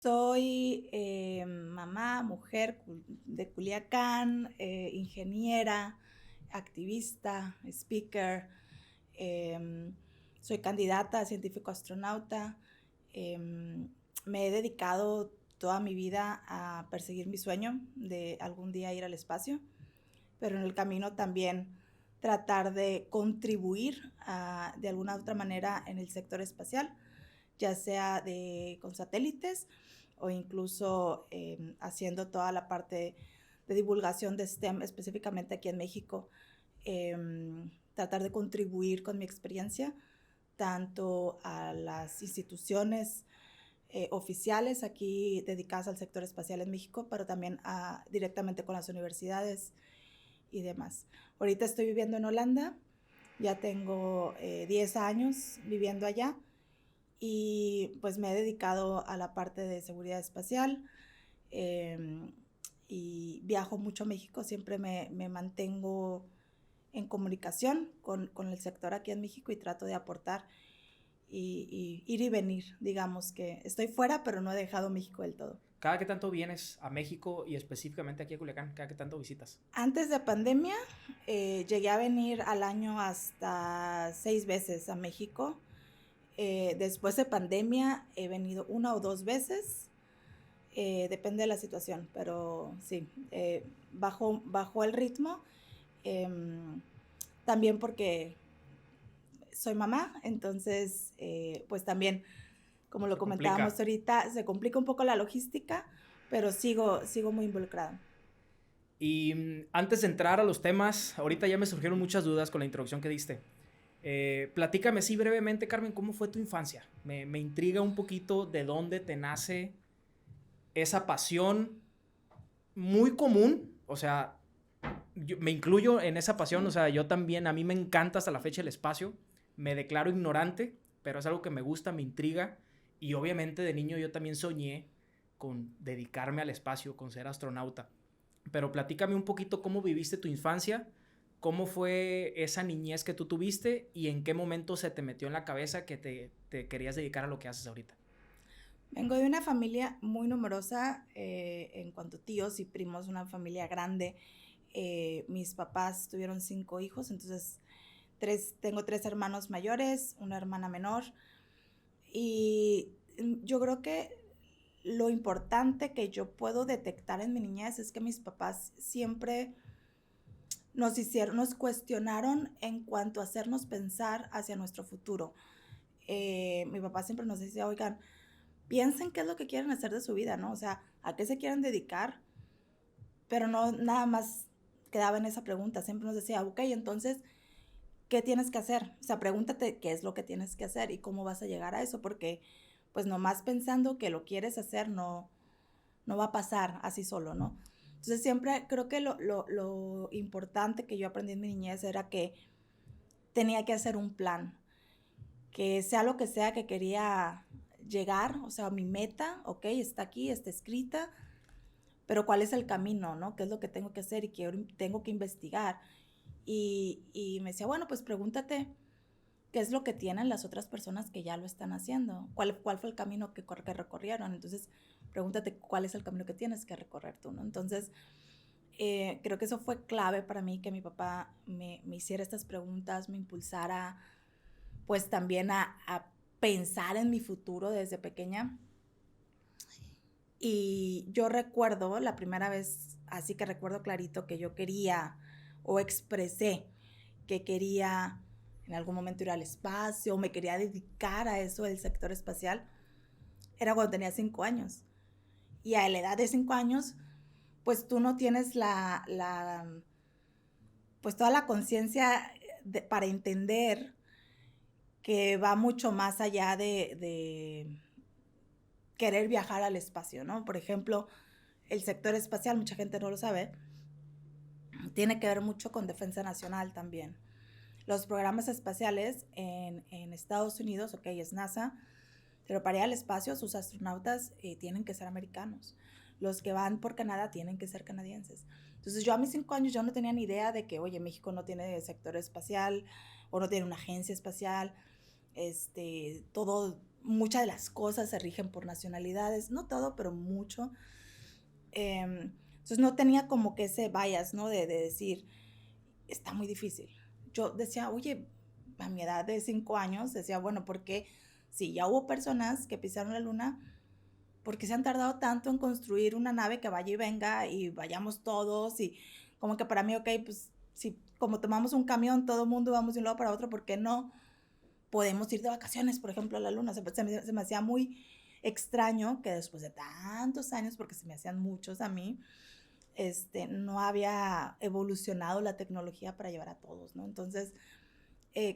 Soy mamá, mujer de Culiacán, ingeniera, activista, speaker. em, Soy candidata a científico astronauta. em, Me he dedicado toda mi vida a perseguir mi sueño de algún día ir al espacio, pero en el camino también tratar de contribuir de alguna otra manera en el sector espacial, ya sea con satélites o incluso haciendo toda la parte de divulgación de STEM, específicamente aquí en México. Tratar de contribuir con mi experiencia tanto a las instituciones oficiales aquí dedicadas al sector espacial en México, pero también directamente con las universidades y demás. Ahorita estoy viviendo en Holanda, ya tengo 10 años viviendo allá y pues me he dedicado a la parte de seguridad espacial. eh, y viajo mucho a México, siempre me mantengo en comunicación con el sector aquí en México y trato de aportar ir y venir. Digamos que estoy fuera, pero no he dejado México del todo. ¿Cada qué tanto vienes a México y específicamente aquí a Culiacán? ¿Cada qué tanto visitas? Antes de pandemia, llegué a venir al año hasta 6 veces a México. Después de pandemia he venido una o dos veces. Depende de la situación, pero sí, bajó el ritmo. También porque soy mamá, entonces pues también, como lo Se comentábamos complica. ahorita, se complica un poco la logística, pero sigo muy involucrada. Y antes de entrar a los temas, ahorita ya me surgieron muchas dudas con la introducción que diste. Platícame así brevemente, Carmen, ¿cómo fue tu infancia? Me intriga un poquito de dónde te nace esa pasión muy común. O sea, yo me incluyo en esa pasión. O sea, yo también, a mí me encanta hasta la fecha el espacio. Me declaro ignorante, pero es algo que me gusta, me intriga. Y obviamente de niño yo también soñé con dedicarme al espacio, con ser astronauta. Pero platícame un poquito cómo viviste tu infancia, cómo fue esa niñez que tú tuviste y en qué momento se te metió en la cabeza que te querías dedicar a lo que haces ahorita. Vengo de una familia muy numerosa en cuanto a tíos y primos, una familia grande. Mis papás tuvieron 5 hijos, entonces tengo 3 hermanos mayores, una hermana menor. Y yo creo que lo importante que yo puedo detectar en mi niñez es que mis papás siempre nos cuestionaron en cuanto a hacernos pensar hacia nuestro futuro. Mi papá siempre nos decía, oigan, piensen qué es lo que quieren hacer de su vida, ¿no? O sea, a qué se quieren dedicar, pero no nada más quedaba en esa pregunta. Siempre nos decía, ok, entonces, ¿qué tienes que hacer? O sea, pregúntate qué es lo que tienes que hacer y cómo vas a llegar a eso, porque pues nomás pensando que lo quieres hacer no va a pasar así solo, ¿no? Entonces siempre creo que lo importante que yo aprendí en mi niñez era que tenía que hacer un plan, que sea lo que sea que quería llegar, o sea, mi meta, ok, está aquí, está escrita, pero cuál es el camino, ¿no? ¿Qué es lo que tengo que hacer y qué tengo que investigar? Y me decía, bueno, pues pregúntate qué es lo que tienen las otras personas que ya lo están haciendo, cuál fue el camino que recorrieron. Entonces, pregúntate cuál es el camino que tienes que recorrer tú, ¿no? Entonces, creo que eso fue clave para mí, que mi papá me hiciera estas preguntas, me impulsara pues también a pensar en mi futuro desde pequeña. Y yo recuerdo la primera vez, así que recuerdo clarito que yo quería o expresé que quería en algún momento ir al espacio, o me quería dedicar a eso del sector espacial, era cuando tenía 5 años. Y a la edad de 5 años, pues tú no tienes pues toda la conciencia para entender que va mucho más allá de querer viajar al espacio, ¿no? Por ejemplo, el sector espacial, mucha gente no lo sabe, tiene que ver mucho con defensa nacional también. Los programas espaciales en Estados Unidos, ok, es NASA, pero para ir al espacio sus astronautas tienen que ser americanos. Los que van por Canadá tienen que ser canadienses. Entonces yo a mis 5 años yo no tenía ni idea de que, oye, México no tiene sector espacial o no tiene una agencia espacial. Todo muchas de las cosas se rigen por nacionalidades, no todo, pero mucho. Entonces no tenía como que ese bias, ¿no? De decir, está muy difícil. Yo decía, oye, a mi edad de 5 años, decía, bueno, porque si ya hubo personas que pisaron la luna, ¿por qué se han tardado tanto en construir una nave que vaya y venga y vayamos todos? Y como que para mí, ok, pues si como tomamos un camión, todo el mundo vamos de un lado para otro, ¿por qué no podemos ir de vacaciones, por ejemplo, a la luna? Se me hacía muy extraño que después de tantos años, porque se me hacían muchos a mí, no había evolucionado la tecnología para llevar a todos, ¿no? Entonces,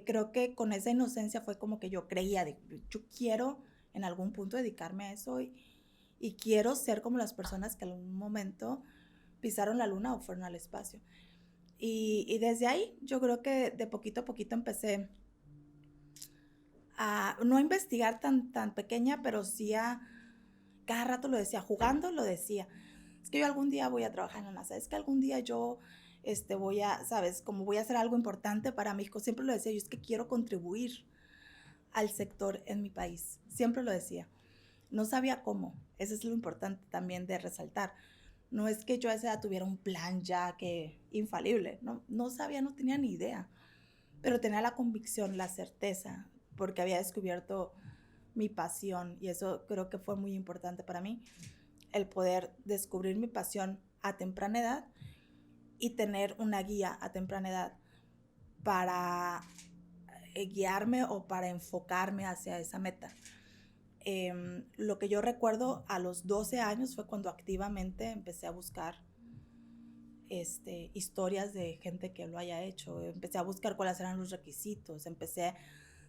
creo que con esa inocencia fue como que yo creía, yo quiero en algún punto dedicarme a eso y quiero ser como las personas que en algún momento pisaron la luna o fueron al espacio. Y desde ahí yo creo que de poquito a poquito empecé a no investigar tan pequeña, pero sí a, cada rato lo decía, jugando lo decía, es que yo algún día voy a trabajar en la NASA, es que algún día yo voy a, sabes, como voy a hacer algo importante para México, siempre lo decía, yo es que quiero contribuir al sector en mi país, siempre lo decía, no sabía cómo, eso es lo importante también de resaltar, no es que yo a esa edad tuviera un plan ya que infalible, no sabía, no tenía ni idea, pero tenía la convicción, la certeza, porque había descubierto mi pasión y eso creo que fue muy importante para mí, el poder descubrir mi pasión a temprana edad y tener una guía a temprana edad para guiarme o para enfocarme hacia esa meta. Lo que yo recuerdo a los 12 años fue cuando activamente empecé a buscar historias de gente que lo haya hecho. Empecé a buscar cuáles eran los requisitos. Empecé,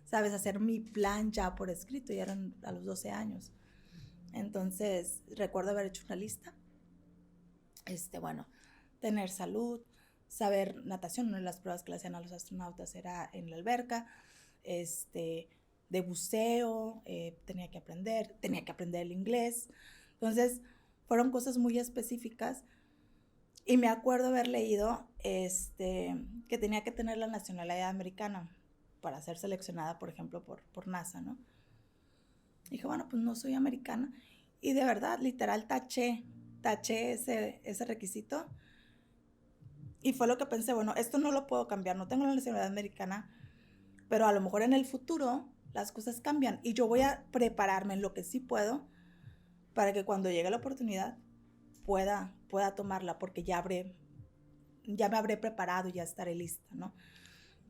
sabes, a hacer mi plan ya por escrito y eran a los 12 años. Entonces, recuerdo haber hecho una lista. Bueno, tener salud, saber natación. Una de las pruebas que le hacían a los astronautas era en la alberca. De buceo, tenía que aprender el inglés. Entonces, fueron cosas muy específicas. Y me acuerdo haber leído que tenía que tener la nacionalidad americana para ser seleccionada, por ejemplo, por NASA, ¿no? Y dije, bueno, pues no soy americana. Y de verdad, literal, taché ese requisito. Y fue lo que pensé, bueno, esto no lo puedo cambiar, no tengo la nacionalidad americana, pero a lo mejor en el futuro las cosas cambian y yo voy a prepararme en lo que sí puedo para que cuando llegue la oportunidad pueda tomarla, porque ya me habré preparado y ya estaré lista, ¿no?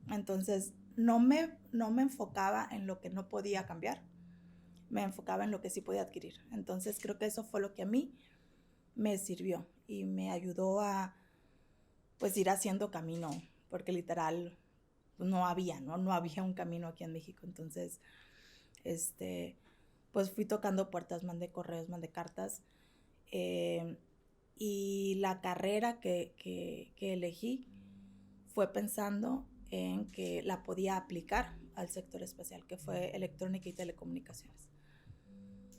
Entonces, no me enfocaba en lo que no podía cambiar, me enfocaba en lo que sí podía adquirir. Entonces, creo que eso fue lo que a mí me sirvió y me ayudó a, pues, ir haciendo camino, porque literal no había un camino aquí en México. Entonces, pues fui tocando puertas, mandé correos, mandé cartas, y la carrera que elegí fue pensando en que la podía aplicar al sector espacial, que fue electrónica y telecomunicaciones.